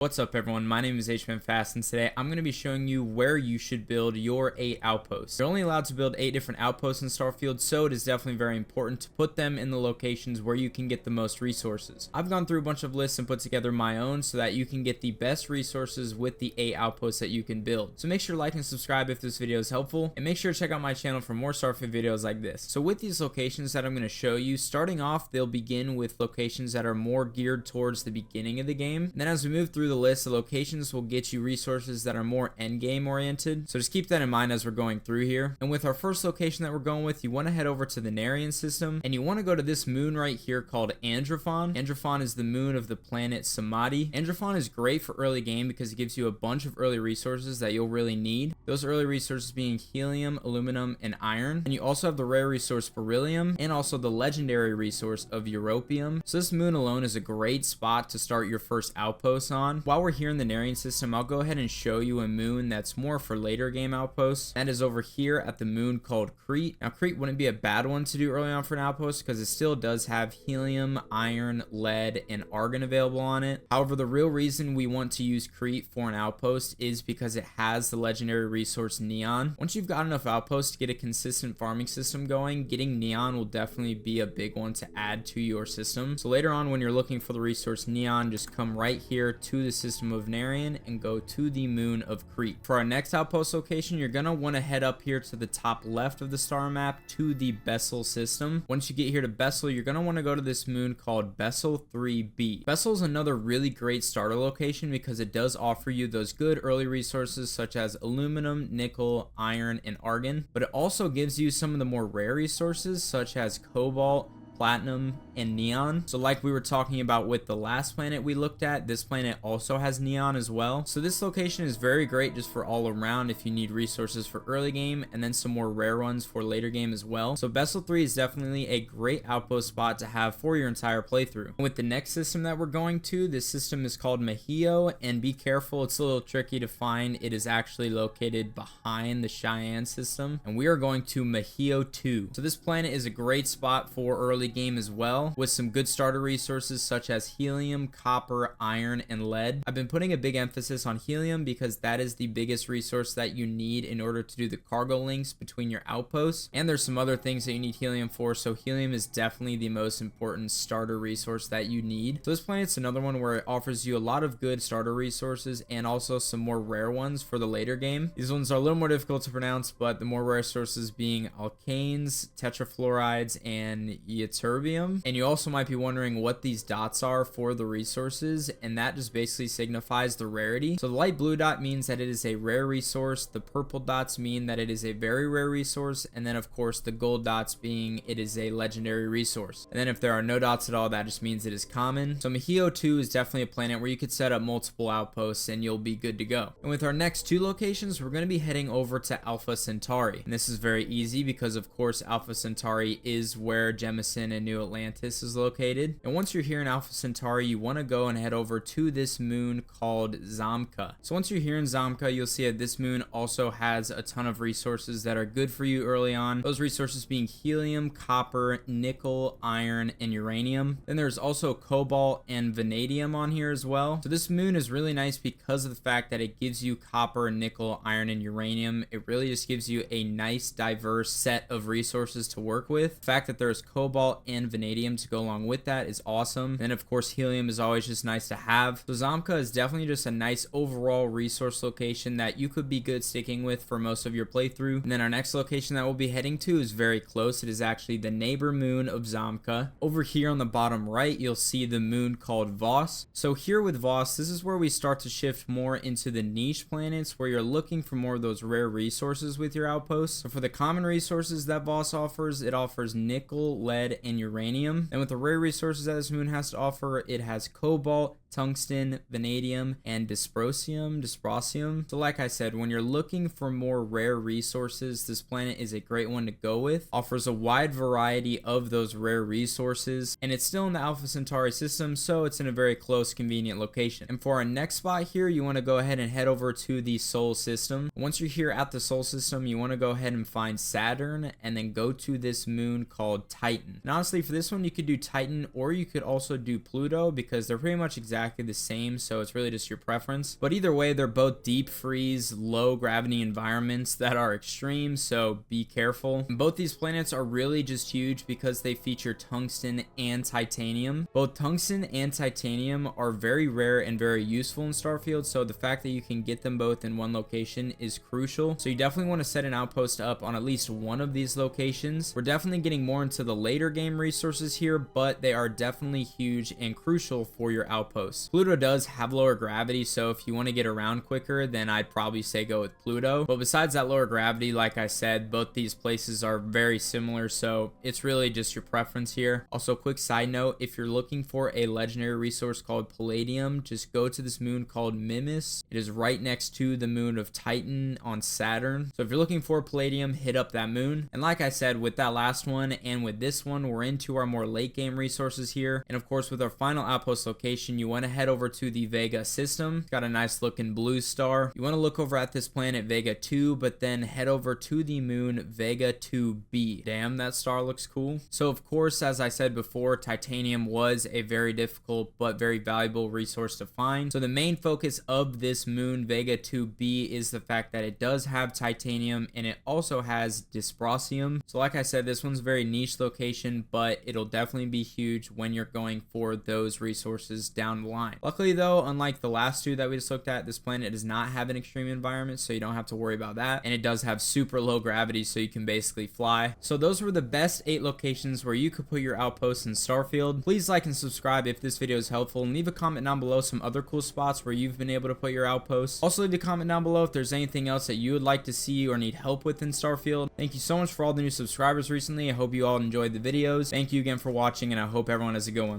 What's up everyone, my name is HMANFAST and today I'm going to be showing you where you should build your 8 outposts. You're only allowed to build 8 different outposts in Starfield, so it is definitely very important to put them in the locations where you can get the most resources. I've gone through a bunch of lists and put together my own so that you can get the best resources with the 8 outposts that you can build. So make sure to like and subscribe if this video is helpful, and make sure to check out my channel for more Starfield videos like this. So with these locations that I'm going to show you, starting off they'll begin with locations that are more geared towards the beginning of the game. And then as we move through the list, the locations will get you resources that are more end game oriented, so just keep that in mind as we're going through here. And with our first location that we're going with, you want to head over to the Narion system and you want to go to this moon right here called Andraphon. Andraphon is the moon of the planet Samadhi. Andraphon is great for early game because it gives you a bunch of early resources that you'll really need, those early resources being helium, aluminum, and iron. And you also have the rare resource beryllium and also the legendary resource of europium. So this moon alone is a great spot to start your first outpost on. While we're here in the Narion system, I'll go ahead and show you a moon that's more for later game outposts. That is over here at the moon called Kreet. Now Kreet wouldn't be a bad one to do early on for an outpost because it still does have helium, iron, lead, and argon available on it. However, the real reason we want to use Kreet for an outpost is because it has the legendary resource neon. Once you've got enough outposts to get a consistent farming system going, getting neon will definitely be a big one to add to your system. So later on when you're looking for the resource neon, just come right here to the system of Narion and go to the moon of Kreet. For our next outpost location, you're gonna want to head up here to the top left of the star map to the Bessel system. Once you get here to Bessel, you're gonna want to go to this moon called Bessel 3b. Bessel is another really great starter location because it does offer you those good early resources such as aluminum, nickel, iron, and argon, but it also gives you some of the more rare resources such as cobalt, platinum, and neon. So like we were talking about with the last planet we looked at, this planet also has neon as well. So this location is very great just for all around if you need resources for early game, and then some more rare ones for later game as well. So Bessel 3 is definitely a great outpost spot to have for your entire playthrough. And with the next system that we're going to, this system is called Maheo, and be careful, it's a little tricky to find. It is actually located behind the Cheyenne system, and we are going to Maheo II. So this planet is a great spot for early game as well, with some good starter resources such as helium, copper, iron, and lead. I've been putting a big emphasis on helium because that is the biggest resource that you need in order to do the cargo links between your outposts, and there's some other things that you need helium for, so helium is definitely the most important starter resource that you need. So this planet's another one where it offers you a lot of good starter resources and also some more rare ones for the later game. These ones are a little more difficult to pronounce, but the more rare sources being alkanes, tetrafluorides, and ytterbium. And you also might be wondering what these dots are for the resources, and that just basically signifies the rarity. So the light blue dot means that it is a rare resource, the purple dots mean that it is a very rare resource, and then of course the gold dots being it is a legendary resource. And then if there are no dots at all, that just means it is common. So Maheo II is definitely a planet where you could set up multiple outposts and you'll be good to go. And with our next two locations, we're going to be heading over to Alpha Centauri, and this is very easy because of course Alpha Centauri is where Jemison and New Atlantis is located. And once you're here in Alpha Centauri, you want to go and head over to this moon called Zamka. So once you're here in Zamka, you'll see that this moon also has a ton of resources that are good for you early on. Those resources being helium, copper, nickel, iron, and uranium. Then there's also cobalt and vanadium on here as well. So this moon is really nice because of the fact that it gives you copper, nickel, iron, and uranium. It really just gives you a nice diverse set of resources to work with. The fact that there's cobalt and vanadium to go along with that is awesome. And of course helium is always just nice to have. So Zamka is definitely just a nice overall resource location that you could be good sticking with for most of your playthrough. And then our next location that we'll be heading to is very close. It is actually the neighbor moon of Zamka. Over here on the bottom right, you'll see the moon called Voss. So here with Voss, this is where we start to shift more into the niche planets where you're looking for more of those rare resources with your outposts. So for the common resources that Voss offers, it offers nickel, lead, and uranium. And with the rare resources that this moon has to offer, it has cobalt, tungsten, vanadium, and dysprosium. So like I said, when you're looking for more rare resources, this planet is a great one to go with. Offers a wide variety of those rare resources, and it's still in the Alpha Centauri system, so it's in a very close, convenient location. And for our next spot here, you want to go ahead and head over to the Sol system. Once you're here at the Sol system, you want to go ahead and find Saturn, and then go to this moon called Titan. And honestly, for this one, you could do Titan, or you could also do Pluto, because they're pretty much exactly the same, so it's really just your preference. But either way, they're both deep freeze, low gravity environments that are extreme, so be careful. And both these planets are really just huge because they feature tungsten and titanium. Both tungsten and titanium are very rare and very useful in Starfield, so the fact that you can get them both in one location is crucial. So you definitely want to set an outpost up on at least one of these locations. We're definitely getting more into the later game resources here, but they are definitely huge and crucial for your outpost. Pluto does have lower gravity, so if you want to get around quicker, then I'd probably say go with Pluto. But besides that lower gravity, like I said, both these places are very similar, so it's really just your preference here. Also, quick side note, if you're looking for a legendary resource called Palladium, just go to this moon called Mimas. It is right next to the moon of Titan on Saturn. So if you're looking for Palladium, hit up that moon. And like I said, with that last one and with this one, we're into our more late game resources here. And of course, with our final outpost location, you want to head over to the Vega system. It's got a nice looking blue star. You want to look over at this planet Vega 2, but then head over to the moon Vega 2b. Damn, that star looks cool. So of course, as I said before, titanium was a very difficult but very valuable resource to find. So the main focus of this moon Vega 2b is the fact that it does have titanium and it also has dysprosium. So like I said, this one's a very niche location, but it'll definitely be huge when you're going for those resources down the line. Luckily though, unlike the last two that we just looked at, this planet does not have an extreme environment, so you don't have to worry about that. And it does have super low gravity, so you can basically fly. So those were the best 8 locations where you could put your outposts in Starfield. Please like and subscribe if this video is helpful, and leave a comment down below some other cool spots where you've been able to put your outposts. Also leave a comment down below if there's anything else that you would like to see or need help with in Starfield. Thank you so much for all the new subscribers recently. I hope you all enjoyed the videos. Thank you again for watching, and I hope everyone has a good one.